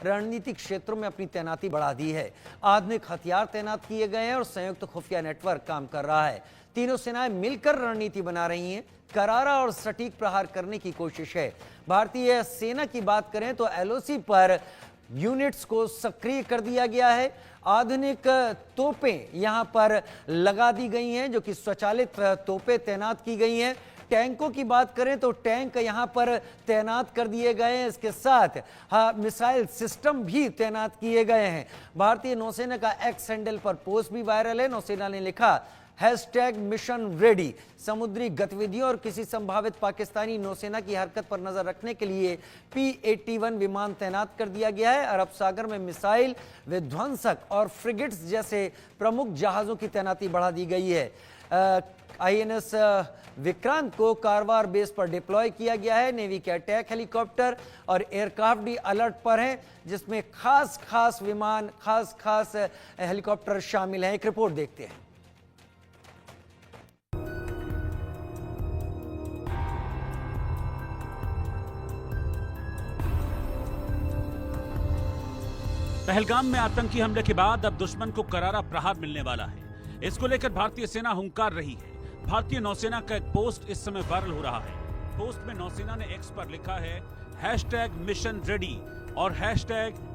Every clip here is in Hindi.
रणनीतिक क्षेत्रों में अपनी तैनाती बढ़ा दी है। आधुनिक हथियार तैनात किए गए हैं और संयुक्त खुफिया नेटवर्क काम कर रहा है। तीनों सेनाएं मिलकर रणनीति बना रही हैं। करारा और सटीक प्रहार करने की कोशिश है। भारतीय सेना की बात करें तो एलओसी पर यूनिट्स को सक्रिय कर दिया गया है। आधुनिक तोपें यहां पर लगा दी गई हैं, जो कि स्वचालित तोपें तैनात की गई हैं। टैंकों की बात करें तो टैंक यहां पर तैनात कर दिए गए हैं। इसके साथ मिसाइल सिस्टम भी तैनात किए गए हैं। भारतीय नौसेना का एक्स हैंडल पर पोस्ट भी वायरल है। नौसेना ने लिखा #मिशन रेडी। समुद्री गतिविधियों और किसी संभावित पाकिस्तानी नौसेना की हरकत पर नजर रखने के लिए P-81 विमान तैनात कर दिया गया है। अरब सागर में मिसाइल, विध्वंसक और फ्रिगेट्स जैसे प्रमुख जहाजों की तैनाती बढ़ा दी गई है। INS विक्रांत को कारवार बेस पर डिप्लॉय किया गया है। नेवी के अटैक हेलीकॉप्टर और एयरक्राफ्ट भी अलर्ट पर हैं, जिसमें खास विमान, खास हेलीकॉप्टर शामिल हैं। एक रिपोर्ट देखते हैं। पहलगाम में आतंकी हमले के बाद अब दुश्मन को करारा प्रहार मिलने वाला है। इसको लेकर भारतीय सेना हुंकार रही है। भारतीय नौसेना का एक पोस्ट इस समय वायरल हो रहा है। पोस्ट में नौसेना ने एक्स पर लिखा है #मिशन रेडी और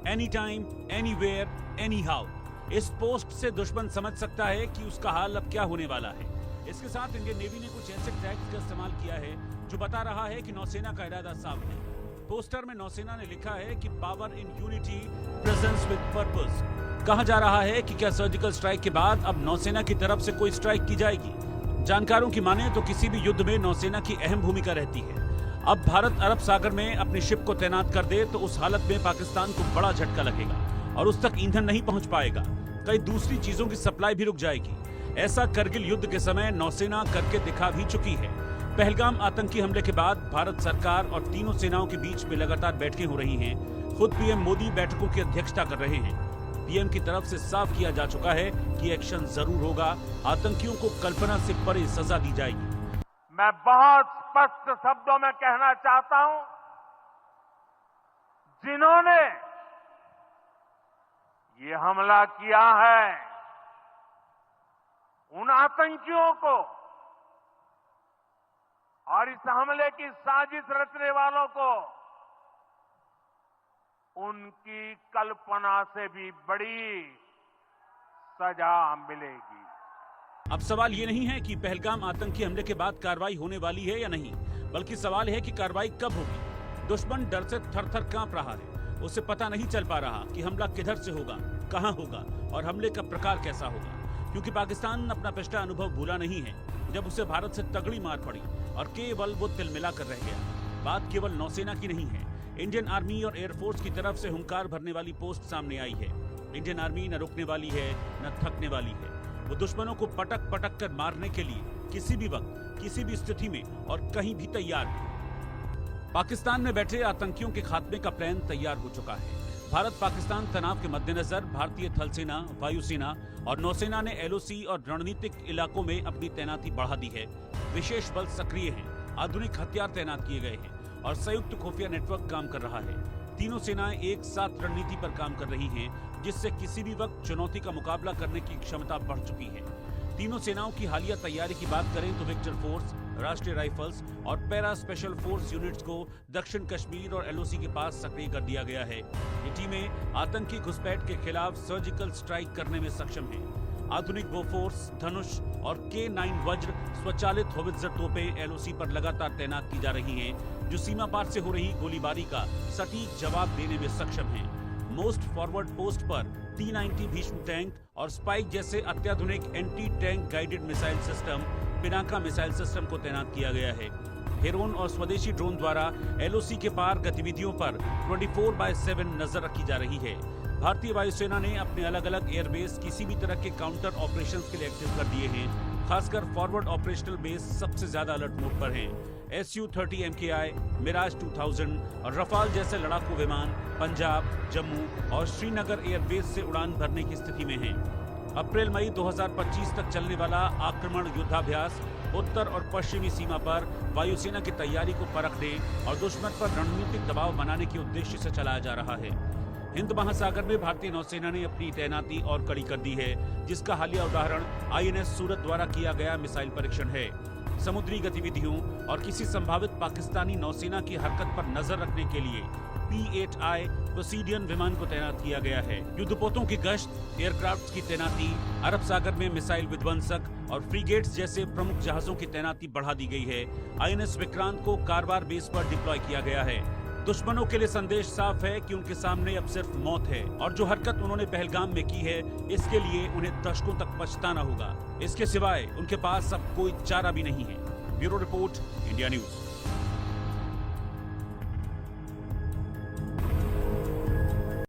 #एनीटाइम एनीवेयर एनीहाउ। इस पोस्ट से दुश्मन समझ सकता है कि उसका हाल अब क्या होने वाला है। इसके साथ इंडियन नेवी ने कुछ ऐसे टैग्स का इस्तेमाल किया है जो बता रहा है कि नौसेना का इरादा साफ है। पोस्टर में नौसेना ने लिखा है कि power in unity, presence with purpose. कहा जा रहा है कि क्या सर्जिकल स्ट्राइक के बाद अब नौसेना की तरफ से कोई स्ट्राइक की जाएगी। जानकारों की माने तो किसी भी युद्ध में नौसेना की अहम भूमिका रहती है। अब भारत अरब सागर में अपनी शिप को तैनात कर दे तो उस हालत में पाकिस्तान को बड़ा झटका लगेगा और उस तक ईंधन नहीं पहुंच पाएगा। कई दूसरी चीजों की सप्लाई भी रुक जाएगी। ऐसा करगिल युद्ध के समय नौसेना करके दिखा भी चुकी है। पहलगाम आतंकी हमले के बाद भारत सरकार और तीनों सेनाओं के बीच में लगातार बैठकें हो रही हैं। खुद पीएम मोदी बैठकों की अध्यक्षता कर रहे हैं। पीएम की तरफ से साफ किया जा चुका है कि एक्शन जरूर होगा। आतंकियों को कल्पना से परे सजा दी जाएगी। मैं बहुत स्पष्ट शब्दों में कहना चाहता हूं, जिन्होंने ये हमला किया है, उन आतंकियों को और इस हमले की साजिश रचने वालों को उनकी कल्पना से भी बड़ी सजा मिलेगी। अब सवाल ये नहीं है कि पहलगाम आतंकी हमले के बाद कार्रवाई होने वाली है या नहीं, बल्कि सवाल है कि कार्रवाई कब होगी। दुश्मन डर से थर-थर कांप रहा है। उसे पता नहीं चल पा रहा कि हमला किधर से होगा, कहां होगा और हमले का प्रकार कैसा होगा, क्योंकि पाकिस्तान अपना पिछला अनुभव भूला नहीं है, जब उसे भारत से तगड़ी मार पड़ी और केवल वो तिलमिला कर रह गया। बात केवल नौसेना की नहीं है। इंडियन आर्मी और एयरफोर्स की तरफ से हुंकार भरने वाली पोस्ट सामने आई है। इंडियन आर्मी न रुकने वाली है, न थकने वाली है। वो दुश्मनों को पटक पटक कर मारने के लिए किसी भी वक्त, किसी भी स्थिति में और कहीं भी तैयार है। पाकिस्तान में बैठे आतंकियों के खात्मे का प्लान तैयार हो चुका है। भारत पाकिस्तान तनाव के मद्देनजर भारतीय थल सेना, वायुसेना और नौसेना ने एलओसी और रणनीतिक इलाकों में अपनी तैनाती बढ़ा दी है। विशेष बल सक्रिय हैं, आधुनिक हथियार तैनात किए गए हैं और संयुक्त खुफिया नेटवर्क काम कर रहा है। तीनों सेनाएं एक साथ रणनीति पर काम कर रही हैं, जिससे किसी भी वक्त चुनौती का मुकाबला करने की क्षमता बढ़ चुकी है। तीनों सेनाओं की हालिया तैयारी की बात करें तो विक्टर फोर्स, राष्ट्रीय राइफल्स और पैरा स्पेशल फोर्स यूनिट्स को दक्षिण कश्मीर और एलओसी के पास सक्रिय कर दिया गया है। ये टीमें आतंकी घुसपैठ के खिलाफ सर्जिकल स्ट्राइक करने में सक्षम हैं। आधुनिक बोफोर्स, धनुष और K9 वज्र स्वचालित होवित्जर तोपें एलओसी पर लगातार तैनात की जा रही हैं, जो सीमा पार से हो रही गोलीबारी का सटीक जवाब देने में सक्षम हैं। मोस्ट फॉरवर्ड पोस्ट पर T-90 भीष्म टैंक और स्पाइक जैसे अत्याधुनिक anti tank guided missile system, Pinaka missile system को तैनात किया गया है। हेरोन और स्वदेशी ड्रोन द्वारा एलओसी के पार गतिविधियों पर 24/7 नजर रखी जा रही है। भारतीय वायुसेना ने अपने अलग अलग एयरबेस किसी भी तरह के काउंटर ऑपरेशंस के लिए एक्टिव कर दिए हैं। खासकर फॉरवर्ड ऑपरेशनल बेस सबसे ज्यादा अलर्ट मोड पर हैं। Su-30 MKI, मिराज 2000 और रफाल जैसे लड़ाकू विमान पंजाब, जम्मू और श्रीनगर एयरबेस से उड़ान भरने की स्थिति में हैं। अप्रैल-मई 2025 तक चलने वाला आक्रमण युद्धाभ्यास उत्तर और पश्चिमी सीमा पर वायुसेना की तैयारी को परखने और दुश्मन पर रणनीतिक दबाव बनाने के उद्देश्य से चलाया जा रहा है। हिंद महासागर में भारतीय नौसेना ने अपनी तैनाती और कड़ी कर दी है, जिसका हालिया उदाहरण INS सूरत द्वारा किया गया मिसाइल परीक्षण है। समुद्री गतिविधियों और किसी संभावित पाकिस्तानी नौसेना की हरकत पर नजर रखने के लिए P-8I पोसीडियन विमान को तैनात किया गया है। युद्धपोतों की गश्त, एयरक्राफ्ट की तैनाती, अरब सागर में मिसाइल विध्वंसक और फ्रीगेट्स जैसे प्रमुख जहाजों की तैनाती बढ़ा दी गई है। INS विक्रांत को कारवार बेस पर डिप्लॉय किया गया है। दुश्मनों के लिए संदेश साफ है कि उनके सामने अब सिर्फ मौत है और जो हरकत उन्होंने पहलगाम में की है, इसके लिए उन्हें दशकों तक पछताना होगा। इसके सिवाय उनके पास अब कोई चारा भी नहीं है। Bureau report, India news.